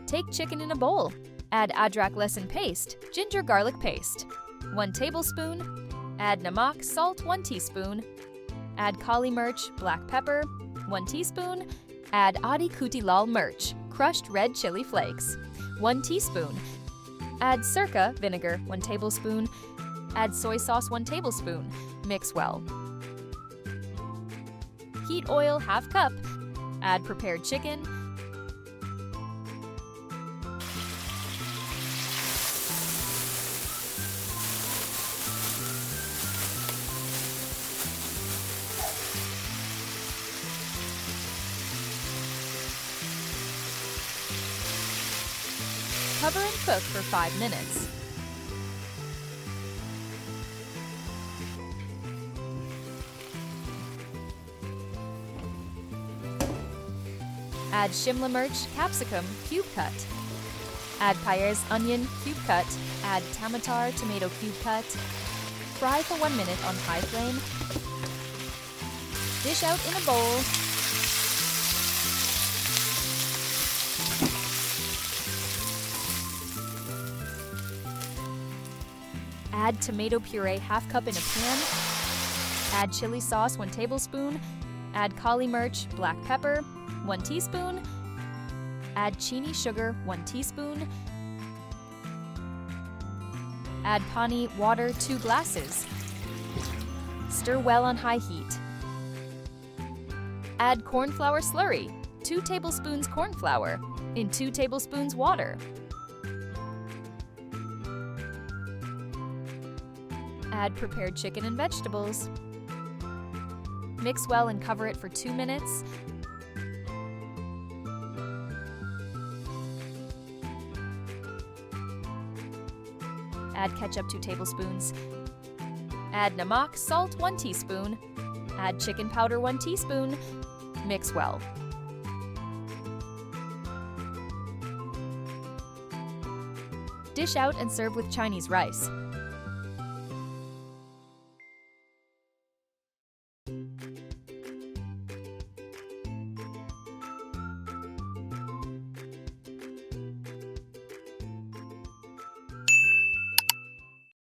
Take chicken in a bowl. Add adrak lehsun paste, ginger garlic paste. 1 tablespoon. Add namak, salt 1 teaspoon. Add kali mirch, black pepper 1 teaspoon. Add adi kuti lal mirch, crushed red chili flakes 1 teaspoon. Add sirka vinegar 1 tablespoon. Add soy sauce 1 tablespoon. Mix well. Heat oil ½ cup. Add prepared chicken. Cover and cook for 5 minutes. Add shimla mirch, capsicum, cube cut. Add payez onion, cube cut. Add tamatar, tomato cube cut. Fry for 1 minute on high flame. Dish out in a bowl. Add tomato puree ½ cup in a pan. Add chili sauce 1 tablespoon. Add kali mirch, black pepper 1 teaspoon. Add chini sugar 1 teaspoon. Add pani water 2 glasses. Stir well on high heat. Add corn flour slurry, 2 tablespoons corn flour in 2 tablespoons water. Add prepared chicken and vegetables. Mix well and cover it for 2 minutes. Add ketchup 2 tablespoons. Add namak, salt 1 teaspoon. Add chicken powder 1 teaspoon. Mix well. Dish out and serve with Chinese rice.